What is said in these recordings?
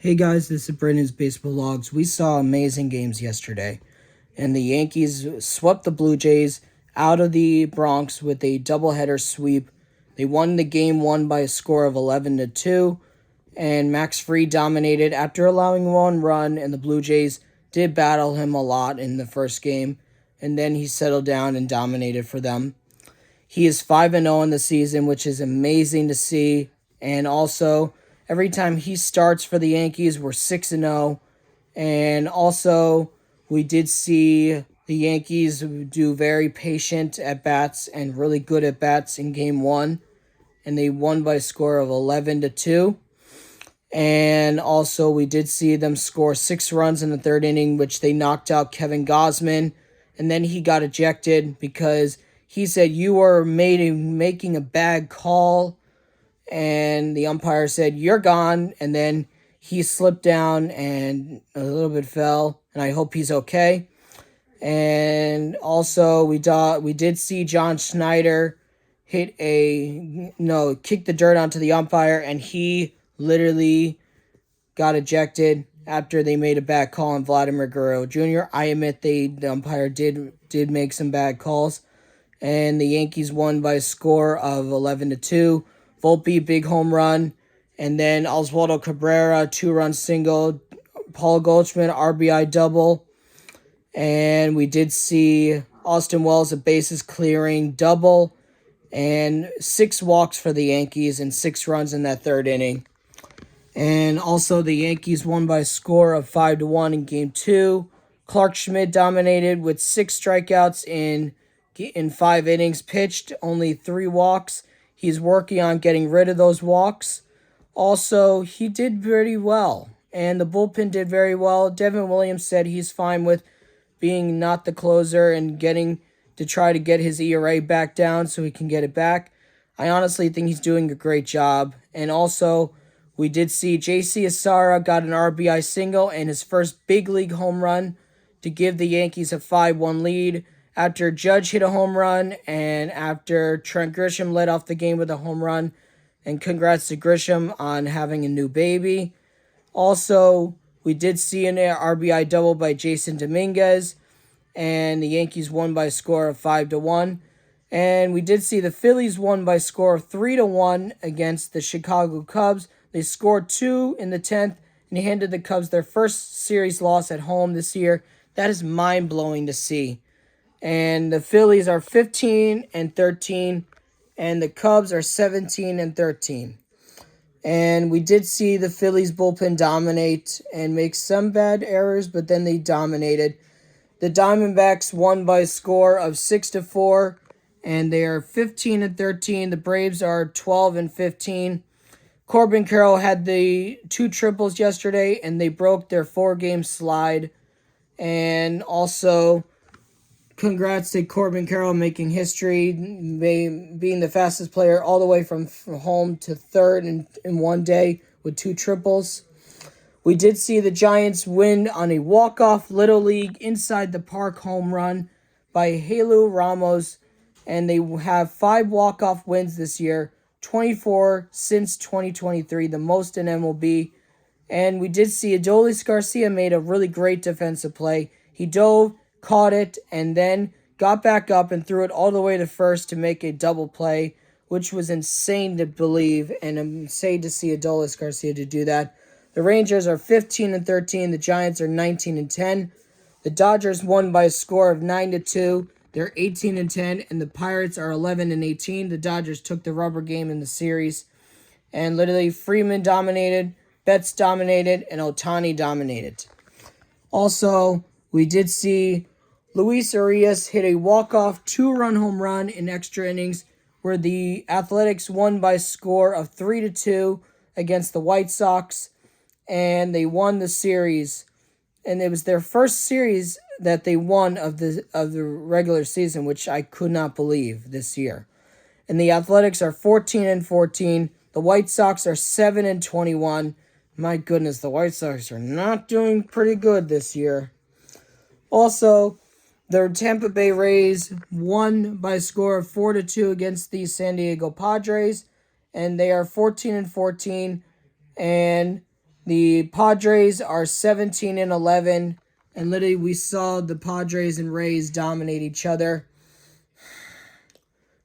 Hey guys, this is Brandon's Baseball Logs. We saw amazing games yesterday, and the Yankees swept the Blue Jays out of the Bronx with a doubleheader sweep. They won the game one by a score of 11-2, and Max Fried dominated after allowing one run, and the Blue Jays did battle him a lot in the first game, and then he settled down and dominated for them. He is 5-0 in the season, which is amazing to see, and also every time he starts for the Yankees, we're 6-0. And also, we did see the Yankees do very patient at bats and really good at bats in game one. And they won by a score of 11-2. And also, we did see them score 6 runs in the third inning, which they knocked out Kevin Gausman. And then he got ejected because he said, "You are making a bad call." And the umpire said, "You're gone." And then he slipped down and a little bit fell, and I hope he's okay. And also, we did see John Schneider kick the dirt onto the umpire, and he literally got ejected after they made a bad call on Vladimir Guerrero Jr. I admit the umpire did make some bad calls, and the Yankees won by a score of 11-2. Volpe, big home run. And then Oswaldo Cabrera, 2-run single. Paul Goldschmidt, RBI double. And we did see Austin Wells, a bases clearing double. And 6 walks for the Yankees and 6 runs in that third inning. And also the Yankees won by a score of 5-1 in game 2. Clark Schmidt dominated with 6 strikeouts in 5 innings pitched, only 3 walks. He's working on getting rid of those walks. Also, he did very well, and the bullpen did very well. Devin Williams said he's fine with being not the closer and getting to try to get his ERA back down so he can get it back. I honestly think he's doing a great job. And also, we did see J.C. Asara got an RBI single and his first big league home run to give the Yankees a 5-1 lead. After Judge hit a home run and after Trent Grisham led off the game with a home run. And congrats to Grisham on having a new baby. Also, we did see an RBI double by Jason Dominguez. And the Yankees won by a score of 5-1. And we did see the Phillies won by a score of 3-1 against the Chicago Cubs. They scored 2 in the 10th and handed the Cubs their first series loss at home this year. That is mind-blowing to see. And the Phillies are 15-13, and the Cubs are 17-13. And we did see the Phillies bullpen dominate and make some bad errors, but then they dominated. The Diamondbacks won by a score of 6-4, and they are 15-13. The Braves are 12-15. Corbin Carroll had the 2 triples yesterday, and they broke their 4-game slide. And also, congrats to Corbin Carroll making history, being the fastest player all the way from home to third in one day with 2 triples. We did see the Giants win on a walk-off Little League inside the park home run by Helu Ramos, and they have 5 walk-off wins this year, 24 since 2023, the most in MLB. And we did see Adolis Garcia made a really great defensive play. He dove, caught it, and then got back up and threw it all the way to first to make a double play, which was insane to believe, and insane to see Adolis Garcia to do that. The Rangers are 15-13. The Giants are 19-10. The Dodgers won by a score of 9-2. They're 18-10, and the Pirates are 11-18. The Dodgers took the rubber game in the series, and literally Freeman dominated, Betts dominated, and Ohtani dominated. Also, we did see Luis Urias hit a walk-off 2-run home run in extra innings where the Athletics won by a score of 3-2 against the White Sox, and they won the series. And it was their first series that they won of the regular season, which I could not believe this year. And the Athletics are 14-14. The White Sox are 7-21. My goodness, the White Sox are not doing pretty good this year. Also, the Tampa Bay Rays won by a score of 4-2 against the San Diego Padres, and they are 14-14. And The Padres are 17-11, and literally we saw the Padres and Rays dominate each other.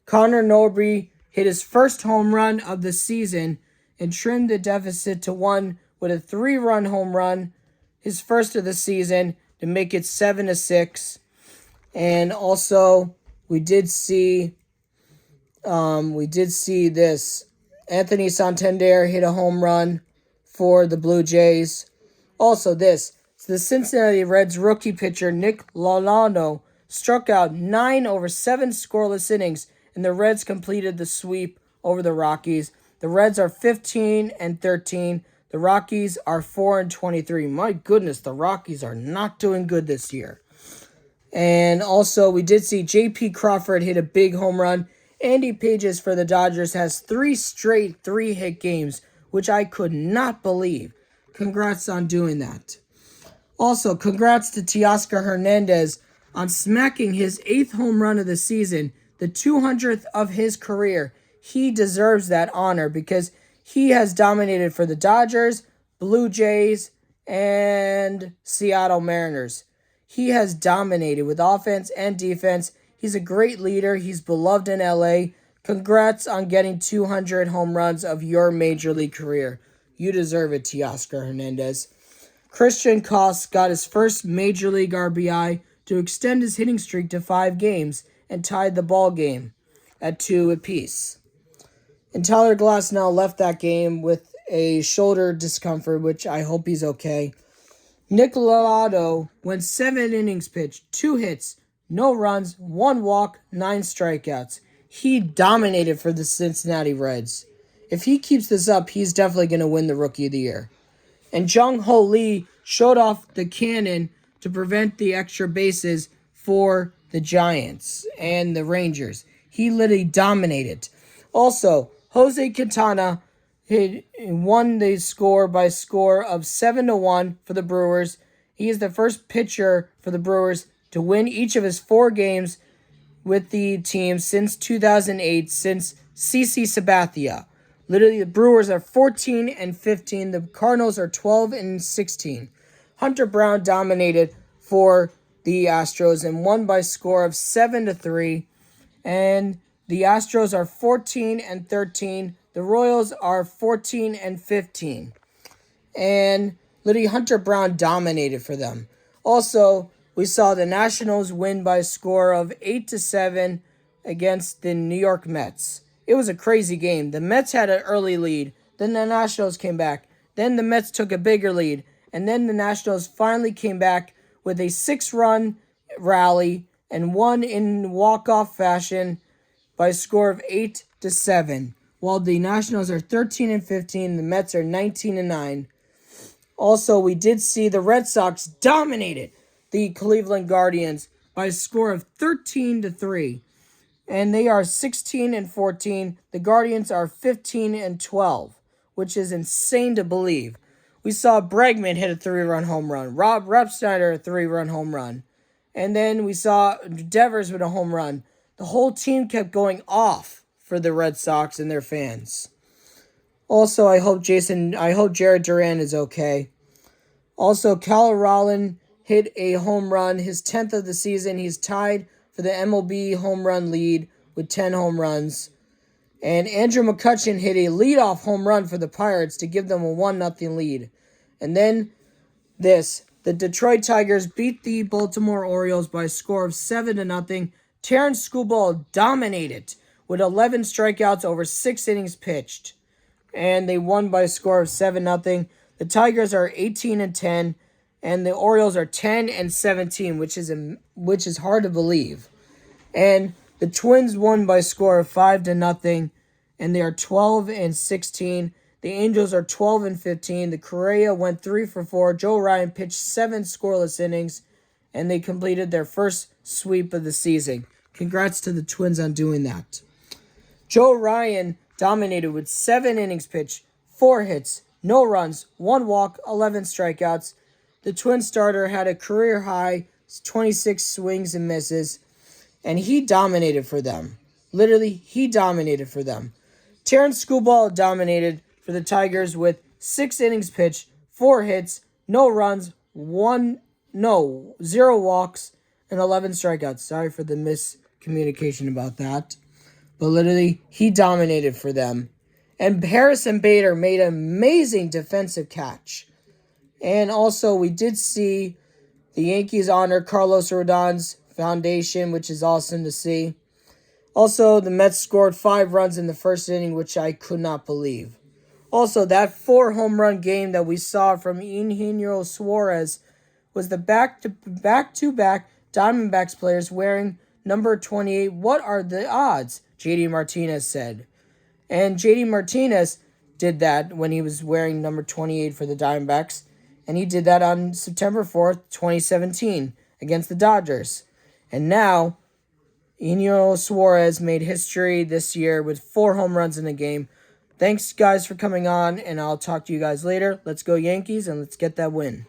Connor Norby hit his first home run of the season and trimmed the deficit to 1 with a 3-run home run, his first of the season, to make it 7-6. And also, we did see this. Anthony Santander hit a home run for the Blue Jays. Also, the Cincinnati Reds rookie pitcher Nick Lolano struck out 9 over 7 scoreless innings, and the Reds completed the sweep over the Rockies. The Reds are 15-13. The Rockies are 4-23. My goodness, the Rockies are not doing good this year. And also, we did see J.P. Crawford hit a big home run. Andy Pages for the Dodgers has 3 straight 3-hit games, which I could not believe. Congrats on doing that. Also, congrats to Teoscar Hernandez on smacking his 8th home run of the season, the 200th of his career. He deserves that honor because he has dominated for the Dodgers, Blue Jays, and Seattle Mariners. He has dominated with offense and defense. He's a great leader. He's beloved in LA. Congrats on getting 200 home runs of your major league career. You deserve it, Teoscar Hernandez. Christian Koss got his first major league RBI to extend his hitting streak to 5 games and tied the ball game at 2 apiece. And Tyler Glasnow left that game with a shoulder discomfort, which I hope he's okay. Nick Lolano went 7 innings pitched, 2 hits, no runs, 1 walk, 9 strikeouts. He dominated for the Cincinnati Reds. If he keeps this up, he's definitely going to win the Rookie of the Year. And Jung Ho Lee showed off the cannon to prevent the extra bases for the Giants and the Rangers. He literally dominated. Also, Jose Quintana won the score by a score of 7-1 for the Brewers. He is the first pitcher for the Brewers to win each of his 4 games with the team since 2008, since CC Sabathia. Literally, the Brewers are 14-15. The Cardinals are 12-16. Hunter Brown dominated for the Astros and won by a score of 7-3. And the Astros are 14-13. The Royals are 14-15. And literally, Hunter Brown dominated for them. Also, we saw the Nationals win by a score of 8-7 against the New York Mets. It was a crazy game. The Mets had an early lead. Then the Nationals came back. Then the Mets took a bigger lead. And then the Nationals finally came back with a 6-run rally and won in walk-off fashion by a score of 8-7. While the Nationals are 13-15, the Mets are 19-9. Also, we did see the Red Sox dominated the Cleveland Guardians by a score of 13-3. And they are 16-14. The Guardians are 15-12, which is insane to believe. We saw Bregman hit a 3-run home run. Rob Repsnyder a 3-run home run. And then we saw Devers with a home run. The whole team kept going off for the Red Sox and their fans. Also, I hope Jared Duran is okay. Also, Cal Rowland hit a home run, his 10th of the season. He's tied for the MLB home run lead with 10 home runs. And Andrew McCutchen hit a leadoff home run for the Pirates to give them a 1-0 lead. And then the Detroit Tigers beat the Baltimore Orioles by a score of 7-0. Terrence Skubal dominated with 11 strikeouts over 6 innings pitched. And they won by a score of 7-0. The Tigers are 18-10, and the Orioles are 10-17, which is hard to believe. And the Twins won by a score of 5-0, and they are 12-16. The Angels are 12-15. The Correa went 3 for 4. Joe Ryan pitched 7 scoreless innings, and they completed their first sweep of the season. Congrats to the Twins on doing that. Joe Ryan dominated with 7 innings pitched, 4 hits, no runs, 1 walk, 11 strikeouts. The Twin starter had a career high 26 swings and misses, and he dominated for them. Literally, he dominated for them. Terrence Skubal dominated for the Tigers with 6 innings pitched, 4 hits, no runs, 0 walks, and 11 strikeouts. Sorry for the miscommunication about that. But literally, he dominated for them. And Harrison Bader made an amazing defensive catch. And also, we did see the Yankees honor Carlos Rodon's foundation, which is awesome to see. Also, the Mets scored 5 runs in the first inning, which I could not believe. Also, that 4-home-run game that we saw from Eugenio Suarez was the back-to-back Diamondbacks players wearing number 28. What are the odds? JD Martinez said. And JD Martinez did that when he was wearing number 28 for the Diamondbacks. And he did that on September 4th, 2017 against the Dodgers. And now, Eugenio Suarez made history this year with 4 home runs in a game. Thanks, guys, for coming on, and I'll talk to you guys later. Let's go Yankees, and let's get that win.